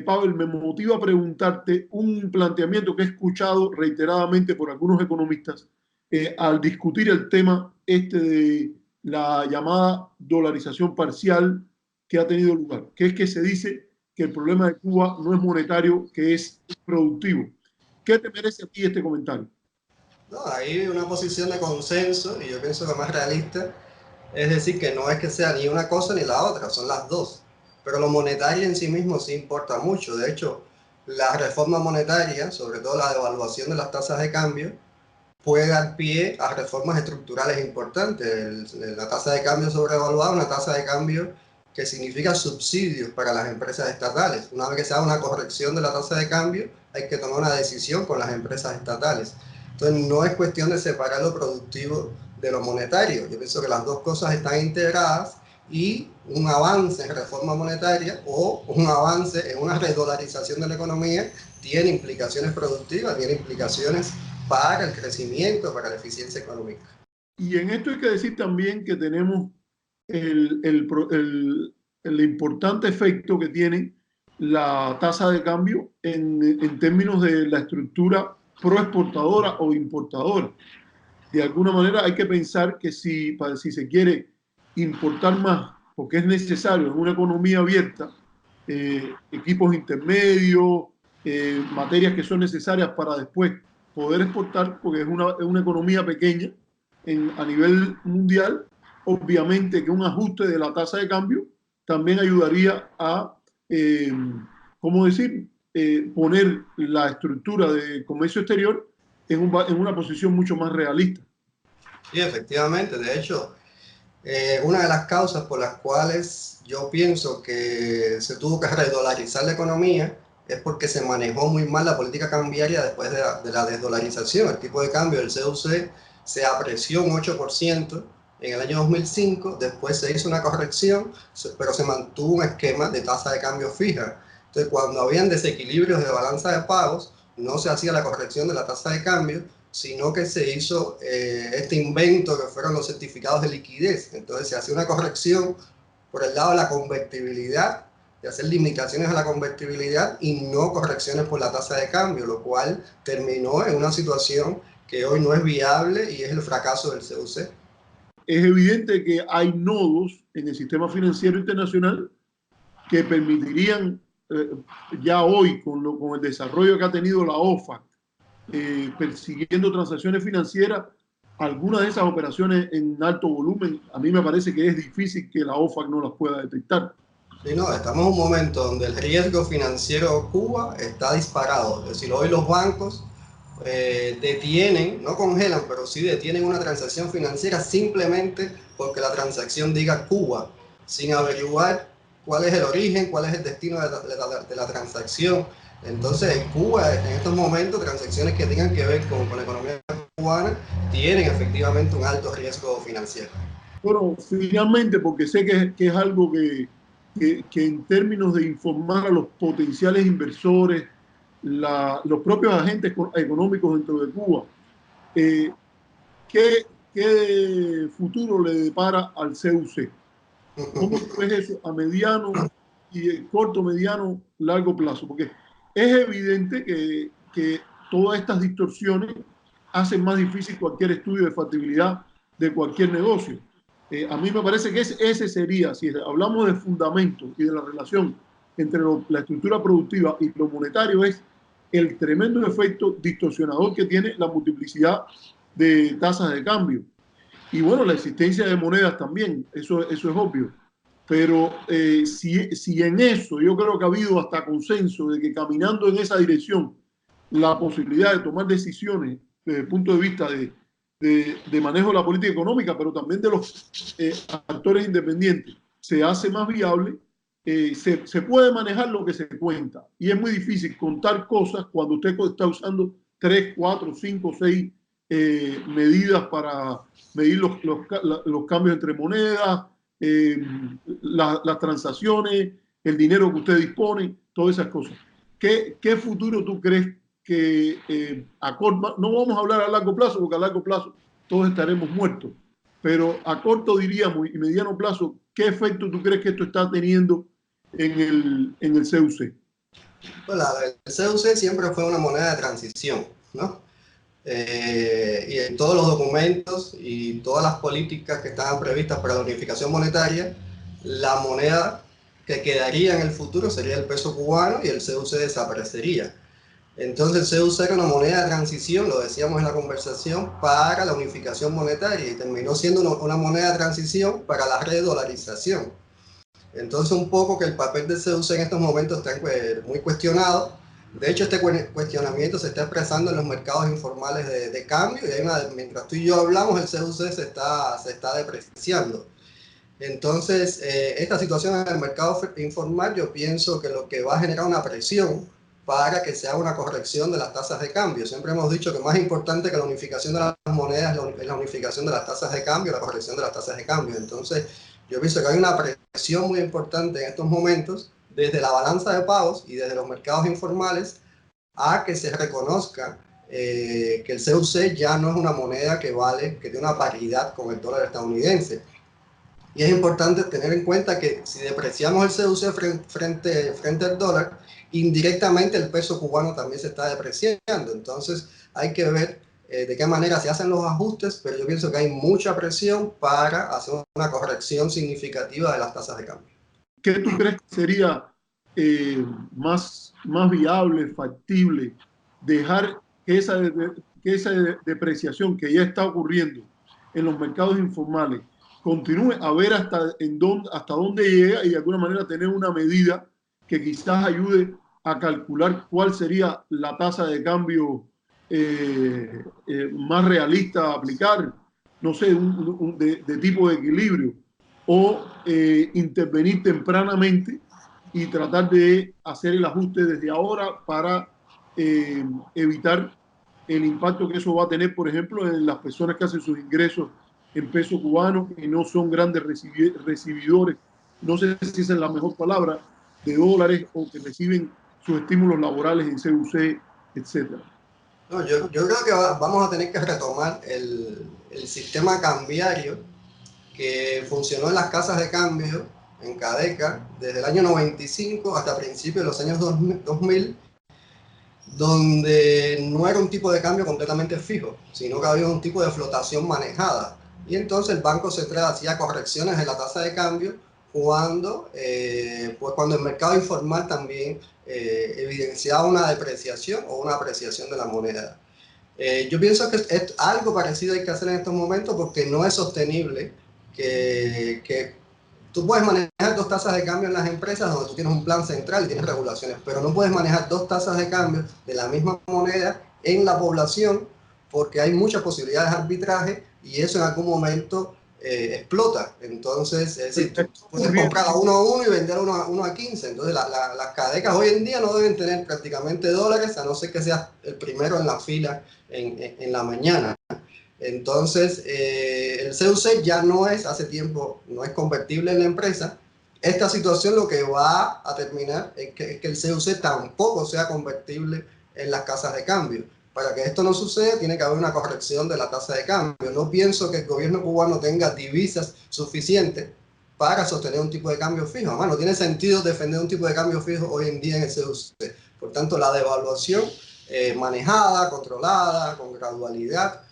Pavel, me motiva a preguntarte un planteamiento que he escuchado reiteradamente por algunos economistas al discutir el tema este de la llamada dolarización parcial que ha tenido lugar, que es que se dice que el problema de Cuba no es monetario, que es productivo. ¿Qué te merece a ti este comentario? No, hay una posición de consenso y yo pienso que más realista es decir que no es que sea ni una cosa ni la otra, son las dos. Pero lo monetario en sí mismo sí importa mucho. De hecho, la reforma monetaria, sobre todo la devaluación de las tasas de cambio, puede dar pie a reformas estructurales importantes. La tasa de cambio sobrevaluada, una tasa de cambio que significa subsidios para las empresas estatales. Una vez que se haga una corrección de la tasa de cambio, hay que tomar una decisión con las empresas estatales. Entonces, no es cuestión de separar lo productivo de lo monetario. Yo pienso que las dos cosas están integradas y un avance en reforma monetaria o un avance en una redolarización de la economía tiene implicaciones productivas, tiene implicaciones para el crecimiento, para la eficiencia económica. Y en esto hay que decir también que tenemos el, el, el importante efecto que tiene la tasa de cambio en términos de la estructura proexportadora o importadora. De alguna manera hay que pensar que si se quiere importar más, porque es necesario en una economía abierta, equipos intermedios, materias que son necesarias para después poder exportar, porque es una economía pequeña a nivel mundial, obviamente que un ajuste de la tasa de cambio también ayudaría a, ¿cómo decir?, poner la estructura de comercio exterior en una posición mucho más realista. Sí, efectivamente. De hecho, una de las causas por las cuales yo pienso que se tuvo que redolarizar la economía es porque se manejó muy mal la política cambiaria después de la desdolarización. El tipo de cambio del CUC se apreció un 8% en el año 2005, después se hizo una corrección, pero se mantuvo un esquema de tasa de cambio fija. Entonces, cuando habían desequilibrios de balanza de pagos, no se hacía la corrección de la tasa de cambio, sino que se hizo este invento que fueron los certificados de liquidez. Entonces se hace una corrección por el lado de la convertibilidad, de hacer limitaciones a la convertibilidad y no correcciones por la tasa de cambio, lo cual terminó en una situación que hoy no es viable y es el fracaso del CUC. Es evidente que hay nodos en el sistema financiero internacional que permitirían ya hoy, con el desarrollo que ha tenido la OFAC, persiguiendo transacciones financieras, algunas de esas operaciones en alto volumen, a mí me parece que es difícil que la OFAC no las pueda detectar. Sí, no, estamos en un momento donde el riesgo financiero de Cuba está disparado. Es decir, hoy los bancos detienen, no congelan, pero sí detienen una transacción financiera simplemente porque la transacción diga Cuba, sin averiguar cuál es el origen, cuál es el destino de la transacción. Entonces, en Cuba, en estos momentos, transacciones que tengan que ver con la economía cubana tienen efectivamente un alto riesgo financiero. Bueno, finalmente, porque sé que es algo que en términos de informar a los potenciales inversores, los propios agentes económicos dentro de Cuba, eh, ¿qué futuro le depara al CUC? ¿Cómo tú ves eso a mediano y corto, mediano, largo plazo? Porque es evidente que todas estas distorsiones hacen más difícil cualquier estudio de factibilidad de cualquier negocio. A mí me parece que ese sería, si hablamos de fundamentos y de la relación entre la estructura productiva y lo monetario, es el tremendo efecto distorsionador que tiene la multiplicidad de tasas de cambio. Y bueno, la existencia de monedas también, eso es obvio. Pero si en eso yo creo que ha habido hasta consenso de que caminando en esa dirección, la posibilidad de tomar decisiones desde el punto de vista de manejo de la política económica, pero también de los actores independientes, se hace más viable, se puede manejar lo que se cuenta. Y es muy difícil contar cosas cuando usted está usando 3, 4, 5, 6 medidas para medir los cambios entre monedas, eh, las transacciones, el dinero que usted dispone, todas esas cosas. ¿Qué futuro tú crees que a corto, no vamos a hablar a largo plazo, porque a largo plazo todos estaremos muertos, pero a corto diríamos y mediano plazo, ¿qué efecto tú crees que esto está teniendo en el CUC? Pues el CUC siempre fue una moneda de transición, ¿no? Y en todos los documentos y todas las políticas que estaban previstas para la unificación monetaria, la moneda que quedaría en el futuro sería el peso cubano y el CUC desaparecería. Entonces el CUC era una moneda de transición, lo decíamos en la conversación, para la unificación monetaria y terminó siendo una moneda de transición para la redolarización. Entonces un poco que el papel del CUC en estos momentos está muy cuestionado. De hecho, este cuestionamiento se está expresando en los mercados informales de cambio y mientras tú y yo hablamos, el CUC se está depreciando. Entonces, esta situación en el mercado informal yo pienso que lo que va a generar una presión para que se haga una corrección de las tasas de cambio. Siempre hemos dicho que más importante que la unificación de las monedas es la unificación de las tasas de cambio, la corrección de las tasas de cambio. Entonces, yo pienso que hay una presión muy importante en estos momentos desde la balanza de pagos y desde los mercados informales a que se reconozca que el CUC ya no es una moneda que vale, que tiene una paridad con el dólar estadounidense. Y es importante tener en cuenta que si depreciamos el CUC frente al dólar, indirectamente el peso cubano también se está depreciando. Entonces hay que ver de qué manera se hacen los ajustes, pero yo pienso que hay mucha presión para hacer una corrección significativa de las tasas de cambio. ¿Qué tú crees que sería más viable, factible, dejar que esa depreciación que ya está ocurriendo en los mercados informales continúe, a ver hasta dónde llega y de alguna manera tener una medida que quizás ayude a calcular cuál sería la tasa de cambio más realista a aplicar, no sé, de tipo de equilibrio, o intervenir tempranamente y tratar de hacer el ajuste desde ahora para evitar el impacto que eso va a tener, por ejemplo, en las personas que hacen sus ingresos en peso cubano y no son grandes recibidores, no sé si esa es la mejor palabra, de dólares, o que reciben sus estímulos laborales en CUC, etcétera. No, yo creo que vamos a tener que retomar el sistema cambiario que funcionó en las casas de cambio en Cadeca desde el año 95 hasta principios de los años 2000, donde no era un tipo de cambio completamente fijo, sino que había un tipo de flotación manejada. Y entonces el Banco Central hacía correcciones en la tasa de cambio cuando el mercado informal también evidenciaba una depreciación o una apreciación de la moneda. Yo pienso que algo parecido hay que hacer en estos momentos porque no es sostenible que tú puedes manejar dos tasas de cambio en las empresas donde tú tienes un plan central y tienes regulaciones, pero no puedes manejar dos tasas de cambio de la misma moneda en la población porque hay muchas posibilidades de arbitraje y eso en algún momento explota. Entonces, es decir, tú puedes comprar a 1 a 1 y vender a 1 a 15. Entonces, las cadecas hoy en día no deben tener prácticamente dólares, a no ser que seas el primero en la fila en la mañana. Entonces, el CUC ya no es, hace tiempo, no es convertible en la empresa. Esta situación lo que va a terminar es que el CUC tampoco sea convertible en las casas de cambio. Para que esto no suceda, tiene que haber una corrección de la tasa de cambio. No pienso que el gobierno cubano tenga divisas suficientes para sostener un tipo de cambio fijo. Además, no tiene sentido defender un tipo de cambio fijo hoy en día en el CUC. Por tanto, la devaluación manejada, controlada, con gradualidad,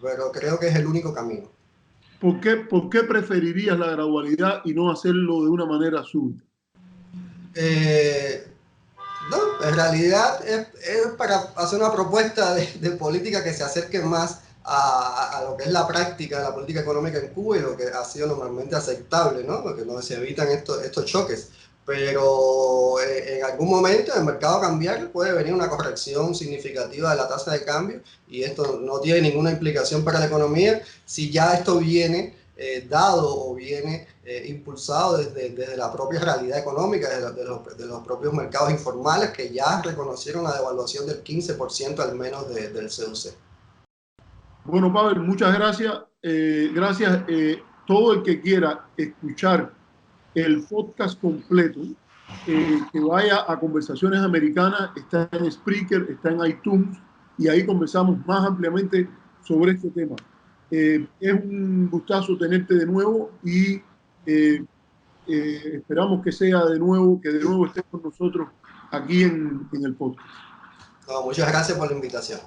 pero creo que es el único camino. ¿Por qué preferirías la gradualidad y no hacerlo de una manera súbita? No, en realidad es para hacer una propuesta de política que se acerque más a lo que es la práctica de la política económica en Cuba y lo que ha sido normalmente aceptable, ¿no? Porque no se evitan estos choques. Pero en algún momento en el mercado cambiario puede venir una corrección significativa de la tasa de cambio y esto no tiene ninguna implicación para la economía si ya esto viene dado o viene impulsado desde la propia realidad económica, de los propios mercados informales que ya reconocieron la devaluación del 15% al menos del CUC. Bueno, Pavel, muchas gracias. Gracias. Todo el que quiera escuchar el podcast completo, que vaya a Conversaciones Americanas, está en Spreaker, está en iTunes, y ahí conversamos más ampliamente sobre este tema. Es un gustazo tenerte de nuevo y esperamos que de nuevo estés con nosotros aquí en el podcast. No, muchas gracias por la invitación.